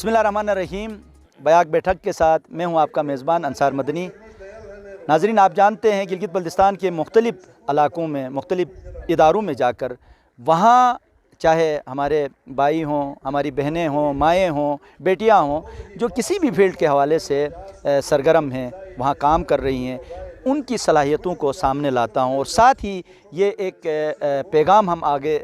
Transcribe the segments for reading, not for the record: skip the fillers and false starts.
बिस्मिल्लाहिर्रहमानिर्रहीम। बयाक बैठक के साथ मैं हूं आपका मेज़बान अंसार मदनी। नाज़रीन, आप जानते हैं गिलगित बल्तिस्तान के मुख्तलिफ़ इलाक़ों में मुख्तलिफ़ इदारों में जाकर वहाँ चाहे हमारे भाई हों, हमारी बहनें हों, माएँ हों, बेटियाँ हों, जो किसी भी फील्ड के हवाले से सरगर्म हैं, वहाँ काम कर रही हैं, उनकी सलाहियतों को सामने लाता हूँ और साथ ही ये एक पैगाम हम आगे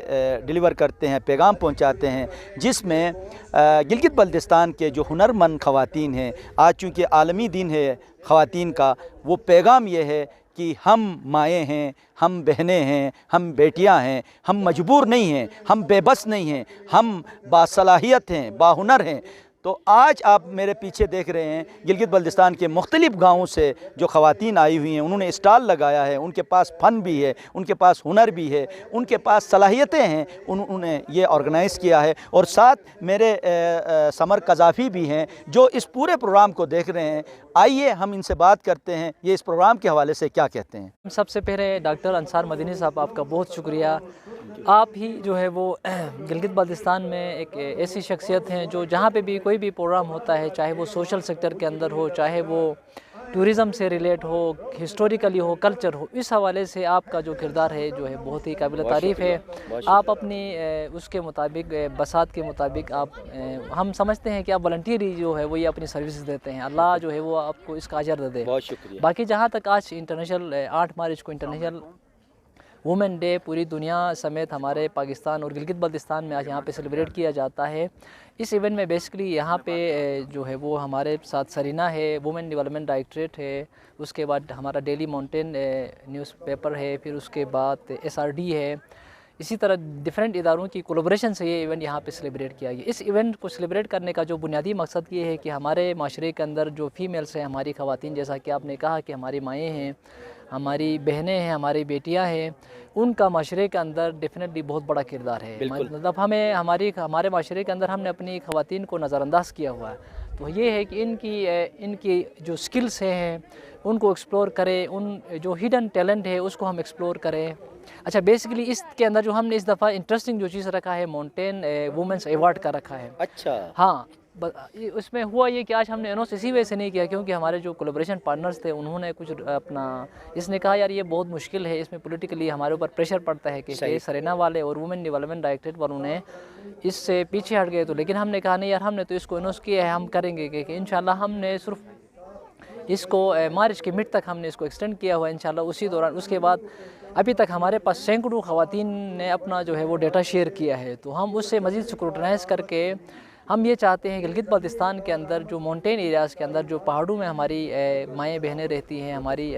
डिलीवर करते हैं, पैगाम पहुँचाते हैं, जिसमें गिलगित बल्तिस्तान के जो हुनरमंद ख़वातीन हैं, आज चूँकि आलमी दिन है ख़वातीन का, वो पैगाम ये है कि हम माएँ हैं, हम बहनें हैं, हम बेटियां हैं, हम मजबूर नहीं हैं, हम बेबस नहीं हैं, हम बासलाहियत हैं, बाहुनर हैं। तो आज आप मेरे पीछे देख रहे हैं गिलगित बल्तिस्तान के मुख्तलिफ़ गाँवों से जो ख़वातीन आई हुई हैं, उन्होंने स्टॉल लगाया है, उनके पास फ़न भी है, उनके पास हुनर भी है, उनके पास सलाहियतें हैं, उन्होंने ये ऑर्गेनाइज़ किया है। और साथ मेरे समर कज़ाफ़ी भी हैं जो इस पूरे प्रोग्राम को देख रहे हैं। आइए हम इनसे बात करते हैं, ये इस प्रोग्राम के हवाले से क्या कहते हैं। सबसे पहले डॉक्टर अंसार मदनी साहब, आपका बहुत शुक्रिया। आप ही जो है वो गिलगित बल्तिस्तान में एक ऐसी शख्सियत हैं जो जहाँ पे भी कोई भी प्रोग्राम होता है, चाहे वो सोशल सेक्टर के अंदर हो, चाहे वो टूरिज़म से रिलेट हो, हिस्टोरिकली हो, कल्चर हो, इस हवाले से आपका जो किरदार है जो है बहुत ही काबिल तारीफ़ है। आप अपनी उसके मुताबिक बसात के मुताबिक आप हम समझते हैं कि आप वॉलंटियरी जो है वो ये अपनी सर्विसेज देते हैं। अल्लाह जो है वो आपको इसका अजर दे। बहुत शुक्रिया। बाकी जहाँ तक आज इंटरनेशनल 8 मार्च को इंटरनेशनल वुमेन डे पूरी दुनिया समेत हमारे पाकिस्तान और गिलगित बल्तिस्तान में आज यहाँ पे सेलिब्रेट किया जाता है। इस इवेंट में बेसिकली यहाँ पे जो है वो हमारे साथ सरीना है, वुमेन डेवलपमेंट डायरेक्टरेट है, उसके बाद हमारा डेली माउंटेन न्यूज़पेपर है, फिर उसके बाद SRD है। इसी तरह डिफरेंट इदारों की कोलैबोरेशन से ये इवेंट यहाँ पे सेलिब्रेट किया गया। इस इवेंट को सेलिब्रेट करने का जो बुनियादी मकसद ये है कि हमारे माशरे के अंदर जो फ़ीमेल्स हैं, हमारी ख़वातीन, जैसा कि आपने कहा कि हमारी माएँ हैं, हमारी बहनें हैं, हमारी बेटियां हैं, उनका माशरे के अंदर डेफिनेटली बहुत बड़ा किरदार है। मतलब हमारे माशरे के अंदर हमने अपनी ख़वातीन को नज़रअंदाज किया हुआ है। तो ये है कि इनकी जो स्किल्स हैं उनको एक्सप्लोर करें, उन जो हिडन टैलेंट है उसको हम एक्सप्लोर करें। अच्छा, बेसिकली इसके अंदर जो हमने इस दफ़ा इंटरेस्टिंग जो चीज़ रखा है, माउंटेन वुमेंस अवार्ड का रखा है। अच्छा, हाँ, उसमें हुआ ये कि आज हमने अनाउंस इसी वजह से नहीं किया क्योंकि हमारे जो कोलैबोरेशन पार्टनर्स थे उन्होंने कुछ अपना इसने कहा यार ये बहुत मुश्किल है, इसमें पॉलिटिकली हमारे ऊपर प्रेशर पड़ता है कि सरेना वाले और वुमेन डेवलपमेंट डायरेक्टरेट वालों ने इससे पीछे हट गए। तो लेकिन हमने कहा नहीं यार, हमने तो इसको अनाउंस किया है, हम करेंगे कि इंशाल्लाह। हमने सिर्फ इसको मार्च के मिड तक हमने इसको एक्सटेंड किया हुआ है इंशाल्लाह। उसी दौरान उसके बाद अभी तक हमारे पास सैकड़ों ख़वातीन ने अपना जो है वो डेटा शेयर किया है। तो हम उससे मज़ीद स्क्रूटनाइज़ करके हम ये चाहते हैं गिलगित बल्तिस्तान के अंदर जो माउंटेन एरियाज़ के अंदर जो पहाड़ों में हमारी माएँ बहनें रहती हैं, हमारी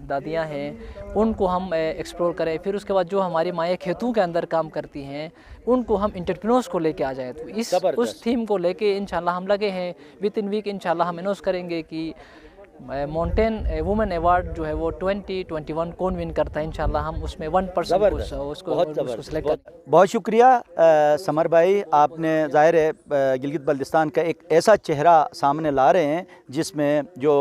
दादियाँ हैं, उनको हम एक्सप्लोर करें। फिर उसके बाद जो हमारी माएँ खेतों के अंदर काम करती हैं उनको हम एंटरप्रेन्योर्स को लेके आ जाए। तो उस थीम को लेके इंशाल्लाह हम लगे हैं। विद इन वीक इंशाल्लाह हम अनाउंस करेंगे कि माउंटेन वुमेन अवार्ड जो है वो 2021 कौन विन करता है। इंशाल्लाह हम उसमें 1% उसको सेलेक्ट कर। बहुत शुक्रिया समर भाई, आपने ज़ाहिर है गिलगित बल्तिस्तान का एक ऐसा चेहरा सामने ला रहे हैं जिसमें जो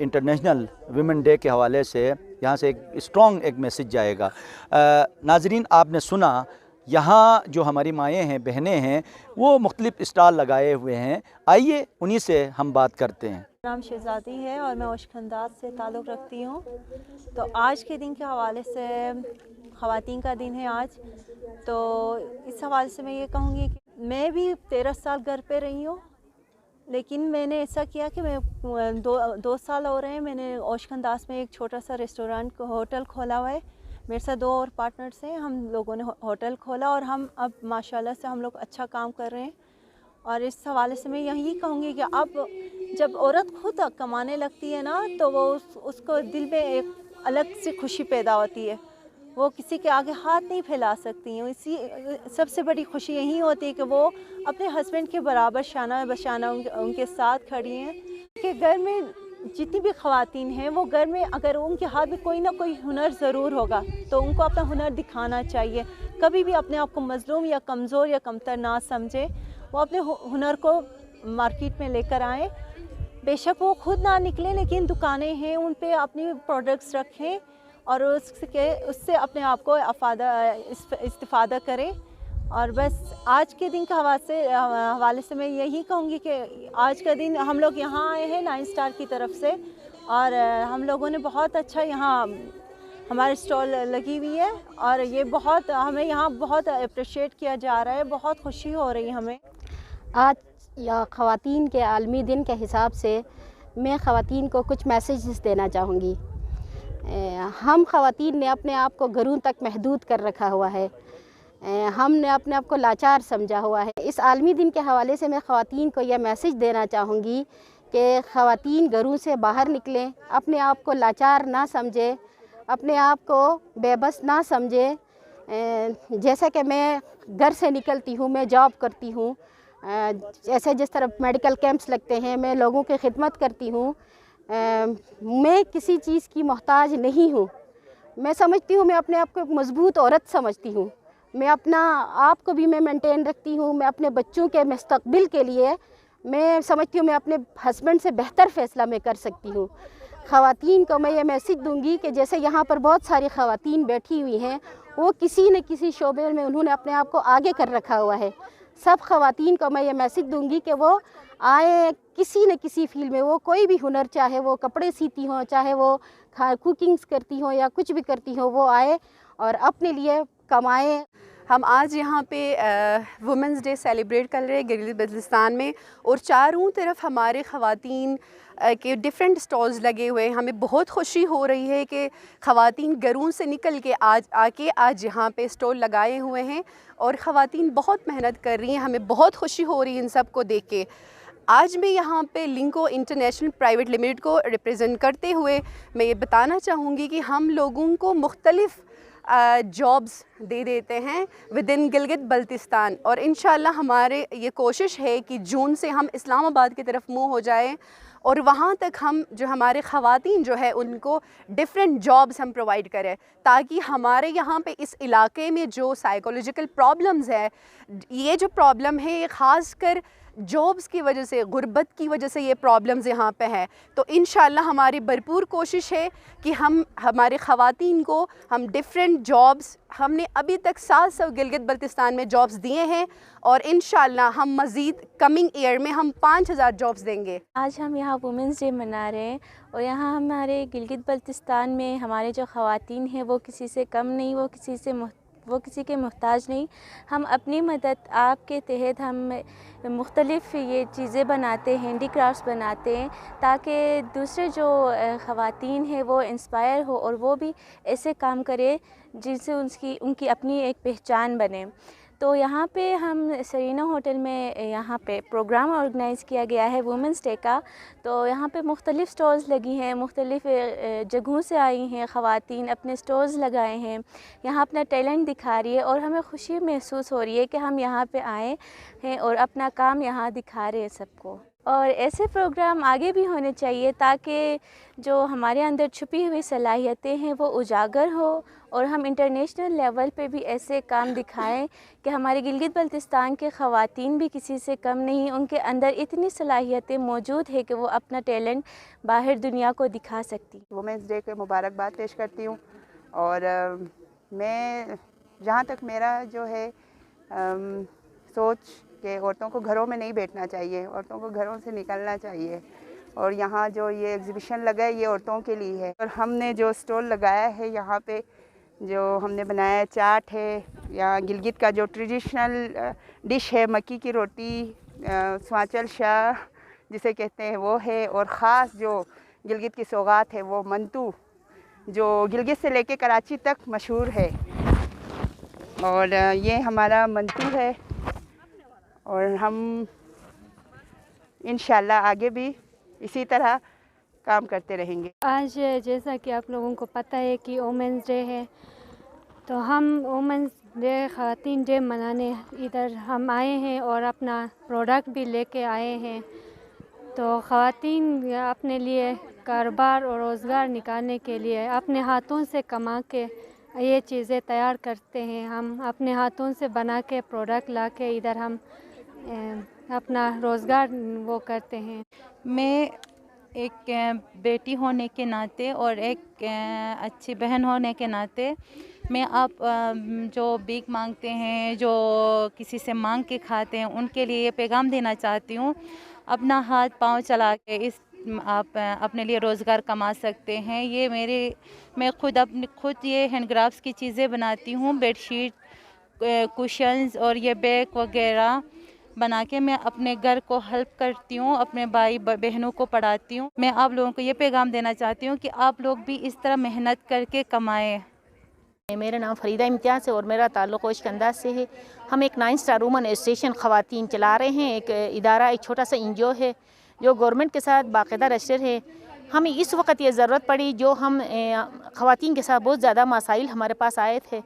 इंटरनेशनल वुमेन डे के हवाले से यहाँ से एक स्ट्रॉन्ग एक मैसेज जाएगा। नाजरीन, आपने सुना यहाँ जो हमारी माएँ हैं, बहनें हैं, वो मुख्तलिफ़ स्टॉल लगाए हुए हैं। आइए उन्हीं से हम बात करते हैं। नाम शहज़ादी है और मैं ओशखंदाज से ताल्लुक़ रखती हूँ। तो आज के दिन के हवाले से ख़वातीन का दिन है आज, तो इस हवाले से मैं ये कहूँगी कि मैं भी 13 साल घर पे रही हूँ, लेकिन मैंने ऐसा किया कि मैं 2 साल हो रहे हैं, मैंने ओशखंदाज में एक छोटा सा रेस्टोरेंट होटल खोला हुआ है। मेरे साथ 2 और पार्टनर्स हैं, हम लोगों ने होटल खोला और हम अब माशाल्लाह से हम लोग अच्छा काम कर रहे हैं। और इस हवाले से मैं यही कहूँगी कि अब जब औरत खुद कमाने लगती है ना, तो वो उसको दिल में एक अलग सी खुशी पैदा होती है। वो किसी के आगे हाथ नहीं फैला सकती हैं। इसी सबसे बड़ी खुशी यही होती है कि वो अपने हस्बैंड के बराबर शाना बशाना उनके साथ खड़ी हैं। कि घर में जितनी भी ख़वातीन हैं, वो घर में अगर उनके हाथ में कोई ना कोई हुनर ज़रूर होगा तो उनको अपना हुनर दिखाना चाहिए। कभी भी अपने आप को मज़लूम या कमज़ोर या कमतर ना समझे, वो अपने हुनर को मार्केट में लेकर आएँ। बेशक वो खुद ना निकलें, लेकिन दुकानें हैं उन पे अपनी प्रोडक्ट्स रखें और उससे अपने आप को इस्तिफ़ादा करें। और बस आज के दिन के हवाले से मैं यही कहूँगी कि आज का दिन हम लोग यहाँ आए हैं 9 स्टार की तरफ से, और हम लोगों ने बहुत अच्छा यहाँ हमारे स्टॉल लगी हुई है, और ये बहुत हमें यहाँ बहुत अप्रिशिएट किया जा रहा है, बहुत खुशी हो रही है हमें। आज या ख़वातीन के आलमी दिन के हिसाब से मैं ख़वातीन को कुछ मैसेजेस देना चाहूँगी। हम ख़वातीन ने अपने आप को घरों तक महदूद कर रखा हुआ है, हमने अपने आप को लाचार समझा हुआ है। इस आलमी दिन के हवाले से मैं ख़वातीन को यह मैसेज देना चाहूँगी कि ख़वातीन घरों से बाहर निकलें, अपने आप को लाचार ना समझे, अपने आप को बेबस ना समझे। जैसे कि मैं घर से निकलती हूँ, मैं जॉब करती हूँ, ऐसे जिस तरह मेडिकल कैंप्स लगते हैं, मैं लोगों की खिदमत करती हूँ। मैं किसी चीज़ की मोहताज नहीं हूँ। मैं समझती हूँ, मैं अपने आप को एक मजबूत औरत समझती हूँ। मैं अपना आप को भी मैं मेंटेन रखती हूँ। मैं अपने बच्चों के मुस्तकबिल के लिए मैं समझती हूँ मैं अपने हस्बैंड से बेहतर फ़ैसला मैं कर सकती हूँ। ख़वातीन को मैं ये मैसेज दूंगी कि जैसे यहाँ पर बहुत सारी ख़वातीन बैठी हुई हैं, वो किसी न किसी शोबे में उन्होंने अपने आप को आगे कर रखा हुआ है। सब ख़वातीन को मैं ये मैसेज दूंगी कि वो आए किसी न किसी फील्ड में, वो कोई भी हुनर, चाहे वो कपड़े सीती हों, चाहे वो कुकिंग्स करती हों या कुछ भी करती हों, वो आए और अपने लिए कमाएँ। हम आज यहाँ पे वुमेंस डे सेलिब्रेट कर रहे हैं गिलगित बल्तिस्तान में, और चारों तरफ हमारे ख़वातीन के डिफरेंट स्टॉल्स लगे हुए हैं। हमें बहुत खुशी हो रही है कि ख़वातीन घरों से निकल के आज यहाँ पे स्टॉल लगाए हुए हैं, और ख़वातीन बहुत मेहनत कर रही हैं। हमें बहुत खुशी हो रही है इन सब को देख के। आज मैं यहाँ पे लिंको इंटरनेशनल प्राइवेट लिमिटेड को रिप्रेजेंट करते हुए मैं ये बताना चाहूँगी कि हम लोगों को मुख्तलिफ़ जॉब्स दे देते हैं विद इन गिलगित बल्तिस्तान, और इंशाल्लाह हमारे ये कोशिश है कि जून से हम इस्लामाबाद की तरफ मूव हो जाएं, और वहाँ तक हम जो हमारे ख़वातीन जो है उनको डिफरेंट जॉब्स हम प्रोवाइड करें, ताकि हमारे यहाँ पे इस इलाके में जो साइकोलॉजिकल प्रॉब्लम्स है, ये जो प्रॉब्लम है ये ख़ास कर जॉब्स की वजह से, गुर्बत की वजह से ये प्रॉब्लम्स यहाँ पे हैं। तो इंशाल्लाह हमारी भरपूर कोशिश है कि हम हमारे ख़वातीन को हम डिफरेंट जॉब्स, हमने अभी तक 700 गिलगित बल्तिस्तान में जॉब्स दिए हैं, और इंशाल्लाह हम मज़ीद कमिंग ईयर में हम 5000 जॉब्स देंगे। आज हम यहाँ वुमेंस डे मना रहे हैं, और यहाँ हमारे गिलगित बल्तिस्तान में हमारे जो ख़वातीन हैं वो किसी से कम नहीं, वो किसी के मोहताज नहीं। हम अपनी मदद आपके तहत हम मुख्तलिफ़ ये चीज़ें बनाते हैं, हैंडीक्राफ्ट्स बनाते हैं, ताकि दूसरे जो ख़वातीन हैं वो इंस्पायर हो और वो भी ऐसे काम करें जिनसे उनकी अपनी एक पहचान बने। तो यहाँ पे हम सरीना होटल में यहाँ पे प्रोग्राम ऑर्गेनाइज़ किया गया है वुमेंस डे का। तो यहाँ पे मुख्तलिफ़ स्टॉल्स लगी हैं, मुख्तलिफ़ जगहों से आई हैं ख़वातीन, अपने स्टॉल्स लगाए हैं, यहाँ अपना टैलेंट दिखा रही है, और हमें खुशी महसूस हो रही है कि हम यहाँ पे आए हैं और अपना काम यहाँ दिखा रहे हैं सबको। और ऐसे प्रोग्राम आगे भी होने चाहिए ताकि जो हमारे अंदर छुपी हुई सलाहियतें हैं वो उजागर हो, और हम इंटरनेशनल लेवल पे भी ऐसे काम दिखाएं कि हमारे गिलगित बल्तिस्तान के ख़वातीन भी किसी से कम नहीं, उनके अंदर इतनी सलाहियतें मौजूद है कि वो अपना टैलेंट बाहर दुनिया को दिखा सकती। वुमेंस डे के मुबारकबाद पेश करती हूँ, और मैं जहाँ तक मेरा जो है सोच कि औरतों को घरों में नहीं बैठना चाहिए, औरतों को घरों से निकलना चाहिए, और यहाँ जो ये एग्ज़िबिशन लगा है ये औरतों के लिए है। और हमने जो स्टॉल लगाया है यहाँ पे जो हमने बनाया है, चाट है, या गिलगित का जो ट्रेडिशनल डिश है मक्की की रोटी, स्वाचल शाह जिसे कहते हैं वो है, और ख़ास जो गिलगित की सौगात है वो मंतू, जो गिलगित से लेके कराची तक मशहूर है। और ये हमारा मंतू है, और हम इंशाल्लाह आगे भी इसी तरह काम करते रहेंगे। आज जैसा कि आप लोगों को पता है कि वुमेंस डे है, तो हम वुमेंस डे ख़वातीन डे मनाने इधर हम आए हैं और अपना प्रोडक्ट भी लेके आए हैं। तो ख़वातीन अपने लिए कारोबार और रोज़गार निकालने के लिए अपने हाथों से कमा के ये चीज़ें तैयार करते हैं। हम अपने हाथों से बना के प्रोडक्ट ला के इधर हम अपना रोज़गार वो करते हैं। मैं एक बेटी होने के नाते और एक अच्छी बहन होने के नाते मैं आप जो भीख मांगते हैं, जो किसी से मांग के खाते हैं, उनके लिए ये पैगाम देना चाहती हूँ, अपना हाथ पांव चला के आप अपने लिए रोज़गार कमा सकते हैं। मैं खुद ये हैंडक्राफ्ट्स की चीज़ें बनाती हूँ, बेडशीट, कुशन्स और ये बैग वगैरह बना के मैं अपने घर को हेल्प करती हूँ, अपने भाई बहनों को पढ़ाती हूँ। मैं आप लोगों को ये पैगाम देना चाहती हूँ कि आप लोग भी इस तरह मेहनत करके कमाएं। मेरा नाम फरीदा इम्तियाज़ है और मेरा ताल्लुक़ ओशकंदा से है। हम एक 9 स्टार वुमन एसोसिएशन ख़वातीन चला रहे हैं। एक इदारा, एक छोटा सा एनजीओ है जो गवर्नमेंट के साथ बाकायदा रजिस्टर है। हमें इस वक्त ये ज़रूरत पड़ी, जो हम ख़वातीन के साथ बहुत ज़्यादा मसाइल हमारे पास आए थे।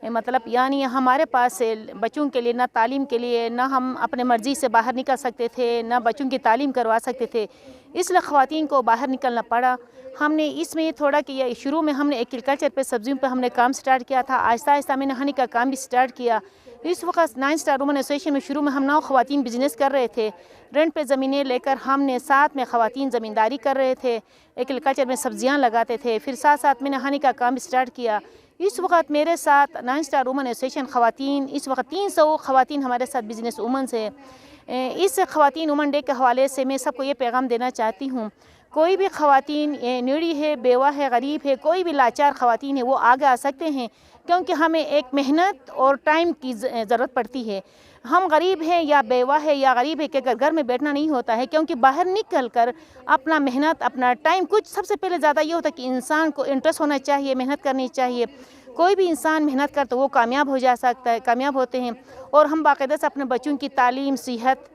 मतलब यानी हमारे पास बच्चों के लिए ना तालीम के लिए, ना हम अपने मर्ज़ी से बाहर निकल सकते थे, ना बच्चों की तालीम करवा सकते थे, इसलिए ख़वातीन को बाहर निकलना पड़ा। हमने इसमें थोड़ा किया, शुरू में हमने एग्रीकल्चर पे, सब्जियों पे हमने काम स्टार्ट किया था। आहिस्ता आहिस्ता मैंने हनी का काम भी स्टार्ट किया। इस वक्त 9 स्टार वुमन एसोसिएशन में शुरू में हम 9 ख़वातीन बिज़नेस कर रहे थे। रेंट पे ज़मीनें लेकर हमने साथ में ख़वातीन ज़मींदारी कर रहे थे, एग्रीकल्चर में सब्जियां लगाते थे। फिर साथ साथ मैंने हनी का काम भी स्टार्ट किया। इस वक्त मेरे साथ 9 स्टार वुमन एसोसिएशन ख़वातीन, इस वक्त 300 ख़वातीन हमारे साथ बिज़नेस वुमन्स है। इस ख़वातीन वुमन डे के हवाले से मैं सबको ये पैगाम देना चाहती हूँ, कोई भी ख़वातीन नीडी है, बेवा है, गरीब है, कोई भी लाचार ख़वातीन है, वो आगे आ सकते हैं, क्योंकि हमें एक मेहनत और टाइम की ज़रूरत पड़ती है। हम गरीब हैं या बेवा है या गरीब है कि घर में बैठना नहीं होता है, क्योंकि बाहर निकल कर अपना मेहनत, अपना टाइम, कुछ सबसे पहले ज़्यादा ये होता है कि इंसान को इंटरेस्ट होना चाहिए, मेहनत करनी चाहिए। कोई भी इंसान मेहनत कर तो वो कामयाब हो जा सकता है, कामयाब होते हैं। और हम बाकायदा से अपने बच्चों की तालीम, सेहत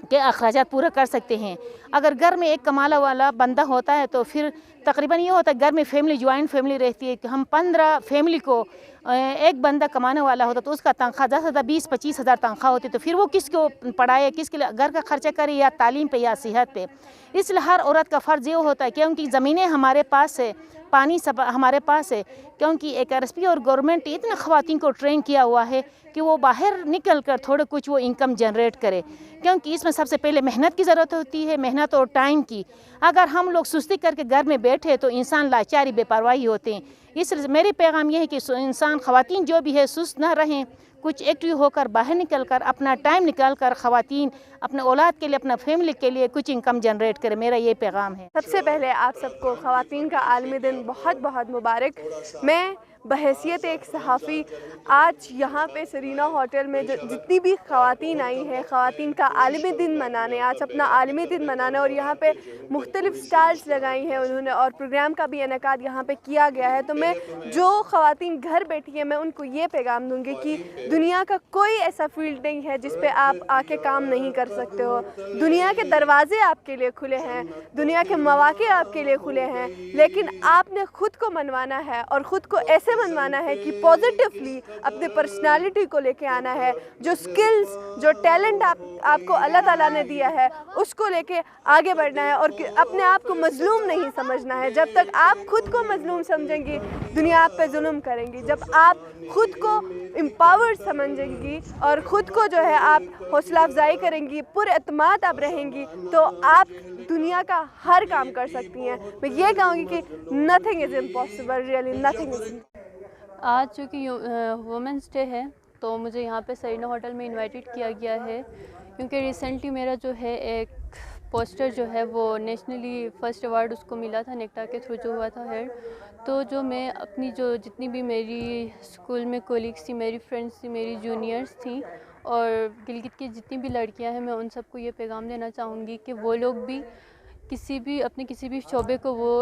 के अखराजात पूरा कर सकते हैं। अगर घर में एक कमाने वाला बंदा होता है तो फिर तकरीबन ये होता है, घर में फैमिली, जॉइंट फैमिली रहती है कि हम 15 फैमिली को एक बंदा कमाने वाला होता तो उसका तनख्वाह 10,000 20-25 हज़ार तनख्वाह होती, तो फिर वो किसको पढ़ाए, किसके लिए घर का खर्चा करे, या तालीम पे या सेहत पे। इसलिए हर औरत का फ़र्ज़ ये होता है, क्योंकि ज़मीनें हमारे पास है, पानी सब हमारे पास है, क्योंकि एक आरएसपी और गवर्नमेंट इतने ख़वातीन को ट्रेन किया हुआ है कि वो बाहर निकल कर थोड़ा कुछ वो इनकम जनरेट करे, क्योंकि इसमें सबसे पहले मेहनत की ज़रूरत होती है, मेहनत और टाइम की। अगर हम लोग सुस्ती करके घर में बैठे तो इंसान लाचारी, बेपरवाही होते हैं। इसलिए मेरी पैगाम यह है कि इंसान, ख़वातीन जो भी है, सुस्त ना रहें, कुछ एक्टिव होकर बाहर निकल कर अपना टाइम निकाल कर ख़वातीन अपने औलाद के लिए, अपना फैमिली के लिए कुछ इनकम जनरेट करे। मेरा ये पैगाम है। सबसे पहले आप सबको ख़वातीन का आलमी दिन बहुत बहुत मुबारक। मैं बहैसियत एक सहाफ़ी आज यहाँ पे सरीना होटल में जितनी भी ख़वातीन आई हैं, ख़वातीन का आलमी दिन मनाने, आज अपना आलमी दिन मनाने, और यहाँ पे मुख्तलिफ़ स्टाल्स लगाई हैं उन्होंने और प्रोग्राम का भी इनेकाद यहाँ पे किया गया है। तो मैं जो ख़वातीन घर बैठी हैं, मैं उनको ये पैगाम दूँगी कि दुनिया का कोई ऐसा फील्ड नहीं है जिस पे आप आके काम नहीं कर सकते हो। दुनिया के दरवाजे आपके लिए खुले हैं, दुनिया के मौक़े आपके लिए खुले हैं, लेकिन आपने ख़ुद को मनवाना है और ख़ुद को ऐसे मनवाना है कि पॉजिटिवली अपने पर्सनालिटी को लेके आना है। जो स्किल्स, जो टैलेंट आपको अल्लाह ताला ने दिया है, उसको लेके आगे बढ़ना है और अपने आप को मजलूम नहीं समझना है। जब तक आप खुद को मजलूम समझेंगी, दुनिया आप पे जुल्म करेंगी। जब आप खुद को एम्पावर्ड समझेंगी और ख़ुद को जो है आप हौसला अफजाई करेंगी, पुरएतमाद आप रहेंगी, तो आप दुनिया का हर काम कर सकती हैं। मैं ये कहूँगी कि nothing is impossible, really nothing is. आज चूँकि वुमेंस डे है तो मुझे यहाँ पे सरीना होटल में इनवाइटेड किया गया है, क्योंकि रिसेंटली मेरा जो है एक पोस्टर जो है वो नेशनली फ़र्स्ट अवार्ड उसको मिला था, नेक्टा के थ्रू जो हुआ था हेड। तो जो मैं अपनी जो जितनी भी मेरी स्कूल में कोलीग्स थी, मेरी फ्रेंड्स थी, मेरी जूनियर्स थी और गिलगित की जितनी भी लड़कियां हैं, मैं उन सबको ये पैगाम देना चाहूँगी कि वो लोग भी अपने किसी भी शोबे को वो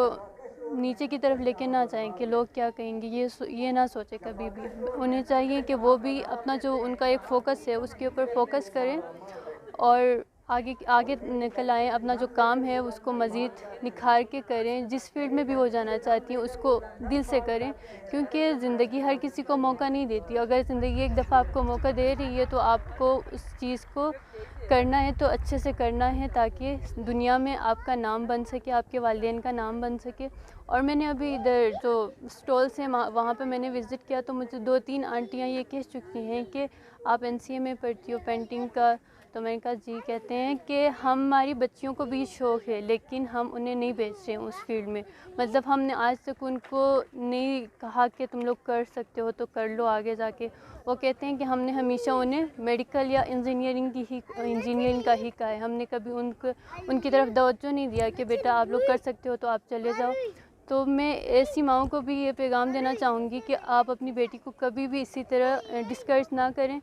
नीचे की तरफ लेके ना जाएं कि लोग क्या कहेंगे, ये ना सोचे कभी भी। उन्हें चाहिए कि वो भी अपना जो उनका एक फ़ोकस है उसके ऊपर फोकस करें और आगे निकल आएँ, अपना जो काम है उसको मज़ीद निखार के करें। जिस फील्ड में भी वो जाना चाहती हैं उसको दिल से करें, क्योंकि ज़िंदगी हर किसी को मौका नहीं देती। अगर ज़िंदगी एक दफ़ा आपको मौका दे रही है तो आपको उस चीज़ को करना है तो अच्छे से करना है, ताकि दुनिया में आपका नाम बन सके, आपके वालिदैन का नाम बन सके। और मैंने अभी इधर जो स्टॉल्स हैं वहाँ पे मैंने विज़िट किया तो मुझे 2-3 आंटियाँ ये कह चुकी हैं कि आप NCA में पढ़ती हो पेंटिंग का, तो मैंने कहा जी। कहते हैं कि हमारी बच्चियों को भी शौक़ है लेकिन हम उन्हें नहीं भेज रहे हैं उस फील्ड में। मतलब हमने आज तक उनको नहीं कहा कि तुम लोग कर सकते हो तो कर लो आगे जाके। वो कहते हैं कि हमने हमेशा उन्हें मेडिकल या इंजीनियरिंग का ही कहा है। हमने कभी उनकी तरफ तवज्जो नहीं दिया कि बेटा आप लोग कर सकते हो तो आप चले जाओ। तो मैं ऐसी माओं को भी ये पैगाम देना चाहूँगी कि आप अपनी बेटी को कभी भी इसी तरह डिस्करेज ना करें।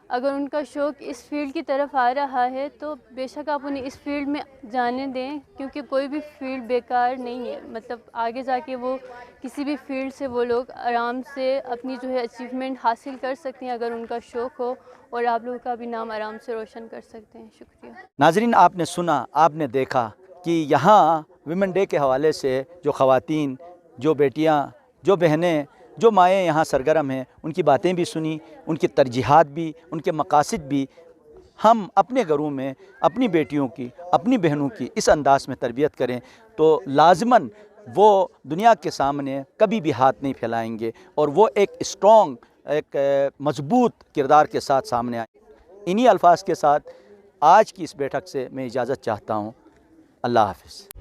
अगर उनका शौक़ इस फील्ड की तरफ आ रहा है तो बेशक आप उन्हें इस फील्ड में जाने दें, क्योंकि कोई भी फील्ड बेकार नहीं है। मतलब आगे जाके वो किसी भी फील्ड से वो लोग आराम से अपनी जो है अचीवमेंट हासिल कर सकते हैं अगर उनका शौक़ हो, और आप लोगों का भी नाम आराम से रोशन कर सकते हैं। शुक्रिया। नाज़रीन, आपने सुना, आपने देखा कि यहाँ विमेन डे के हवाले से जो ख़वातीन, जो बेटियाँ, जो बहनें, जो माएँ यहाँ सरगर्म हैं, उनकी बातें भी सुनी, उनकी तरजीहात भी, उनके मकासद भी। हम अपने घरों में अपनी बेटियों की, अपनी बहनों की इस अंदाज़ में तरबियत करें तो लाज़मन वो दुनिया के सामने कभी भी हाथ नहीं फैलाएंगे और वो एक स्ट्रॉन्ग, एक मज़बूत किरदार के साथ सामने आए। इन्हीं अल्फाज के साथ आज की इस बैठक से मैं इजाज़त चाहता हूँ। अल्लाह हाफ़िज़।